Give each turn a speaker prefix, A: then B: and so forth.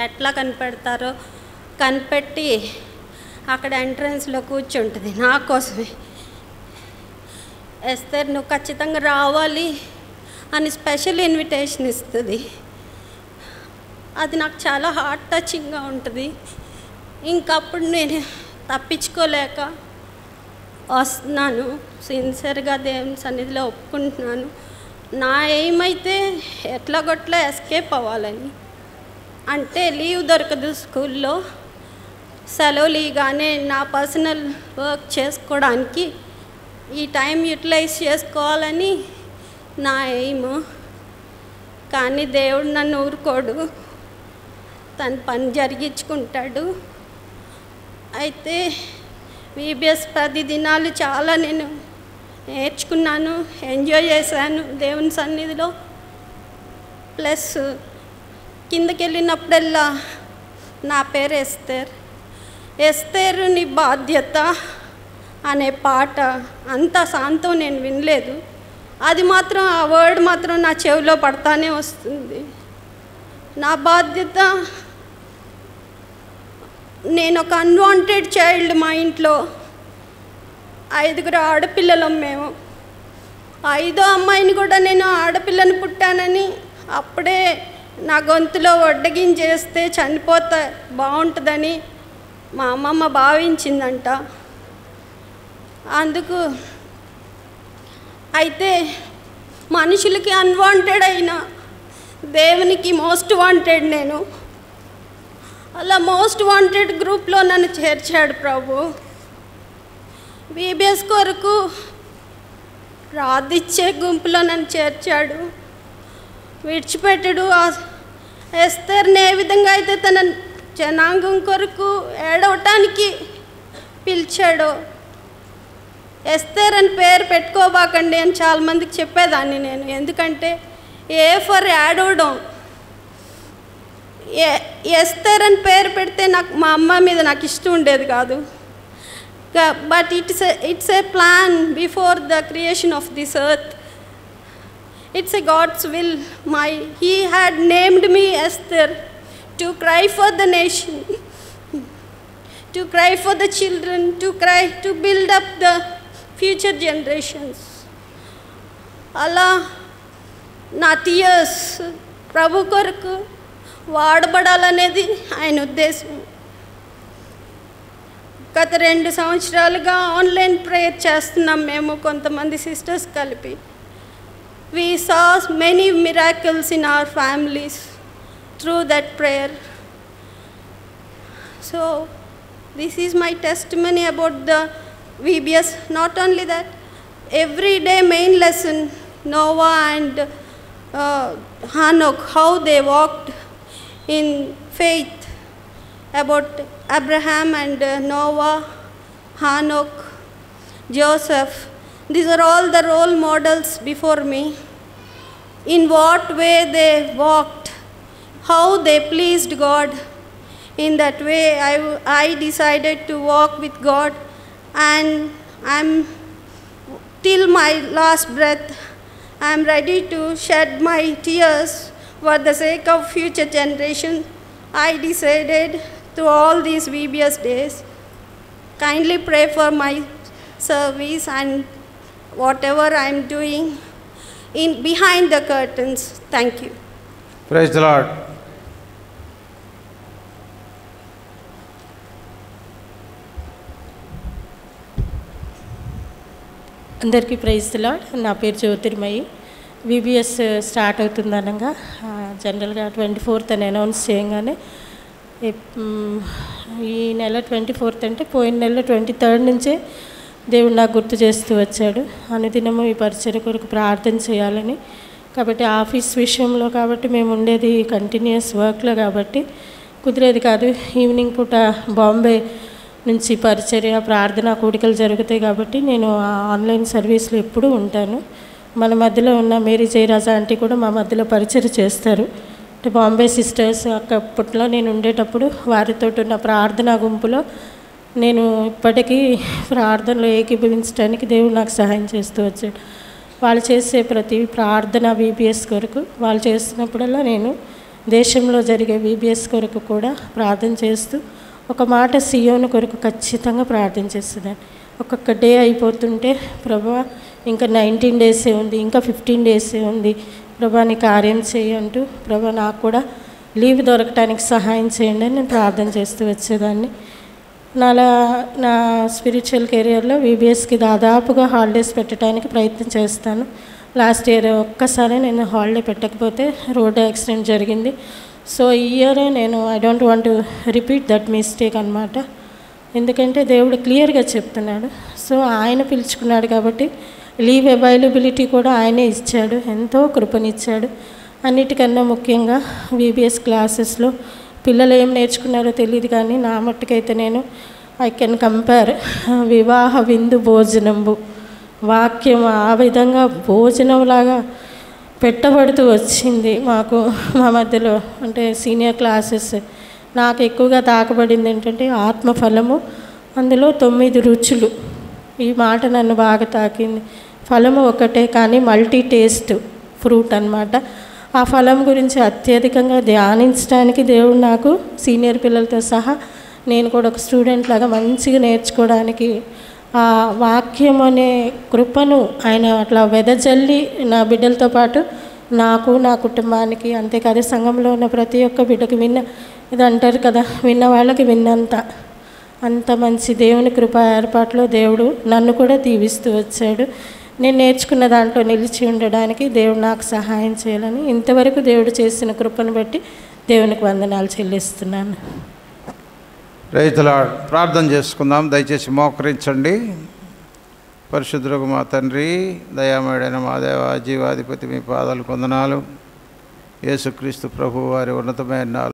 A: ఎట్లా కనిపెడతారో కనిపెట్టి అక్కడ ఎంట్రన్స్లో కూర్చుంటుంది నా కోసమే. ఎస్తేర్ నువ్వు ఖచ్చితంగా రావాలి అని స్పెషల్ ఇన్విటేషన్ ఇస్తుంది. అది నాకు చాలా హార్ట్ టచింగ్గా ఉంటుంది. ఇంకప్పుడు నేను తప్పించుకోలేక వస్తున్నాను. సిన్సియర్గా దేవుని సన్నిధిలో ఒప్పుకుంటున్నాను. నా ఏమైతే ఎట్లా గొట్లా ఎస్కేప్ అవ్వాలని. అంటే లీవ్ దొరకదు స్కూల్లో, సెలవులు ఇగానే నా పర్సనల్ వర్క్ చేసుకోవడానికి ఈ టైం యూటిలైజ్ చేసుకోవాలని నా ఎయిమ్. కానీ దేవుడు నన్ను ఊరుకోడు, తన పని జరిగించుకుంటాడు. అయితే VBS 10 దినాలు చాలా నేను నేర్చుకున్నాను, ఎంజాయ్ చేశాను దేవుని సన్నిధిలో. ప్లస్ కిందకి వెళ్ళినప్పుడల్లా నా పేరు ఎస్తేర్. ఎస్తేరు నీ బాధ్యత అనే పాట అంత శాంతం నేను వినలేదు. అది మాత్రం ఆ వర్డ్ మాత్రం నా చెవిలో పడతానే వస్తుంది. నా బాధ్యత, నేను ఒక అన్వాంటెడ్ చైల్డ్. మా ఇంట్లో 5 ఆడపిల్లలం మేము. 5వ అమ్మాయిని కూడా నేను ఆడపిల్లని పుట్టానని అప్పుడే నా గొంతులో వడ్డగించేస్తే చనిపోతే బాగుంటుందని మా అమ్మమ్మ భావించిందంట. అందుకు అయితే మనుషులకి అన్వాంటెడ్ అయినా దేవునికి మోస్ట్ వాంటెడ్ నేను. అలా మోస్ట్ వాంటెడ్ గ్రూప్లో నన్ను చేర్చాడు ప్రభు. VBS కొరకు ప్రార్థించే గుంపులో నన్ను చేర్చాడు, విడిచిపెట్టడు. ఎస్తేర్ని ఏ విధంగా అయితే తన జనాంగం కొరకు ఏడవటానికి పిలిచాడో, ఎస్తేర్ అని పేరు పెట్టుకోబాకండి అని చాలామందికి చెప్పేదాన్ని నేను. ఎందుకంటే ఏ ఫర్ ఏడవడం, ఎస్తేర్ అని పేరు పెడితే నాకు మా అమ్మ మీద నాకు ఇష్టం ఉండేది కాదు. But it's a plan before the creation of this earth. It's a God's will. He had named me Esther to cry for the nation, to cry for the children, to build up the future generations. అలా నా tears ప్రభు కొరకు వాడబడాలనేది ఆయన ఉద్దేశం. గత 2 సంవత్సరాలుగా online prayer చేస్తున్నాం మేము, కొంతమంది సిస్టర్స్ కలిపి. We saw many miracles in our families through that prayer. So this is my testimony about the VBS. Not only that, every day main lesson, Noah and Hanok, how they walked in faith, about Abraham and Noah, Hanok, Joseph. These are all the role models before me. In what way they walked, how they pleased God. In that way I decided to walk with God, and I'm till my last breath I'm ready to shed my tears for the sake of future generation. I decided through all these VBS days. Kindly pray for my service and whatever I'm doing in behind the curtains. Thank you.
B: Praise the Lord.
C: అందరికీ praise the lord. నా పేరు Jyotirmayi. VBS start అవుతుందనగా జనరల్గా 24th అని announce చేయగానే ఈ నెల 24th అంటే పోయిన నెల 23rd నుంచే దేవుడు నాకు గుర్తు చేస్తూ వచ్చాడు. అనుదినము ఈ పరిచర్య కొరకు ప్రార్థన చేయాలని. కాబట్టి ఆఫీస్ విషయంలో కాబట్టి మేము ఉండేది కంటిన్యూస్ వర్క్లో కాబట్టి కుదిరేది కాదు. ఈవినింగ్ పూట బాంబే నుంచి పరిచర్య ప్రార్థన కూడికలు జరుగుతాయి కాబట్టి నేను ఆన్లైన్ సర్వీస్లో ఎప్పుడూ ఉంటాను. మన మధ్యలో ఉన్న మేరీ జయరాజా ఆంటీ కూడా మా మధ్యలో పరిచర్య చేస్తారు. అంటే బాంబే సిస్టర్స్ అప్పట్లో నేను ఉండేటప్పుడు వారితో ఉన్న ప్రార్థనా గుంపులో నేను ఇప్పటికీ ప్రార్థనలో ఏకీభవించడానికి దేవుడు నాకు సహాయం చేస్తూ వచ్చాడు. వాళ్ళు చేసే ప్రతి ప్రార్థన VBS కొరకు వాళ్ళు చేస్తున్నప్పుడల్లా నేను దేశంలో జరిగే VBS కొరకు కూడా ప్రార్థన చేస్తూ ఒక మాట సియోను కొరకు ఖచ్చితంగా ప్రార్థన చేస్తుందని. ఒక్కొక్క డే అయిపోతుంటే ప్రభువా ఇంకా 19 డేసే ఉంది, ఇంకా 15 డేసే ఉంది, ప్రభా నీ కార్యం చేయంటూ ప్రభా నాకు కూడా లీవ్ దొరకటానికి సహాయం చేయండి అని నేను ప్రార్థన చేస్తూ వచ్చేదాన్ని. నా స్పిరిచువల్ కెరియర్లో VBSకి దాదాపుగా హాలిడేస్ పెట్టడానికి ప్రయత్నం చేస్తాను. లాస్ట్ ఇయర్ ఒక్కసారి నేను హాలిడే పెట్టకపోతే రోడ్ యాక్సిడెంట్ జరిగింది. సో ఈ ఇయర్ నేను I don't want to repeat that mistake అనమాట. ఎందుకంటే దేవుడు క్లియర్గా చెప్తున్నాడు. సో ఆయన పిలుచుకున్నాడు కాబట్టి లీవ్ అవైలబిలిటీ కూడా ఆయనే ఇచ్చాడు, ఎంతో కృపనిచ్చాడు. అన్నిటికన్నా ముఖ్యంగా VBS క్లాసెస్లో పిల్లలు ఏం నేర్చుకున్నారో తెలియదు కానీ నా మట్టుకైతే నేను ఐ కెన్ కంపేర్ వివాహ విందు భోజనంబు వాక్యం ఆ విధంగా భోజనంలాగా పెట్టబడుతూ వచ్చింది మాకు మా మధ్యలో. అంటే సీనియర్ క్లాసెస్ నాకు ఎక్కువగా తాకబడింది ఏంటంటే ఆత్మఫలము, అందులో 9 రుచులు. ఈ మాట నన్ను బాగా తాకింది. ఫలము ఒకటే కానీ మల్టీ టేస్ట్ ఫ్రూట్ అన్నమాట. ఆ ఫలం గురించి అత్యధికంగా ధ్యానించడానికి దేవుడు నాకు సీనియర్ పిల్లలతో సహా నేను కూడా ఒక స్టూడెంట్ లాగా మంచిగా నేర్చుకోవడానికి ఆ వాక్యం అనే కృపను ఆయన అట్లా వెదజల్లి నా బిడ్డలతో పాటు నాకు నా కుటుంబానికి, అంతేకాదు సంఘంలో ఉన్న ప్రతి ఒక్క బిడ్డకి ఇది అంటారు కదా, విన్న వాళ్ళకి అంత మంచి దేవుని కృప ఏర్పాట్లో దేవుడు నన్ను కూడా దీవిస్తూ వచ్చాడు. నేను నేర్చుకున్న దాంట్లో నిలిచి ఉండడానికి దేవుడు నాకు సహాయం చేయాలని ఇంతవరకు దేవుడు చేసిన కృపను బట్టి దేవునికి వందనాలు చెల్లిస్తున్నాను.
B: రైతుల ప్రార్థన చేసుకుందాం. దయచేసి మోకరించండి. పరిశుద్ధులకు మా తండ్రి, దయామయుడైన మా దేవ, జీవాధిపతి మీ పాదాలు వందనాలు. యేసుక్రీస్తు ప్రభు వారి ఉన్నతమైన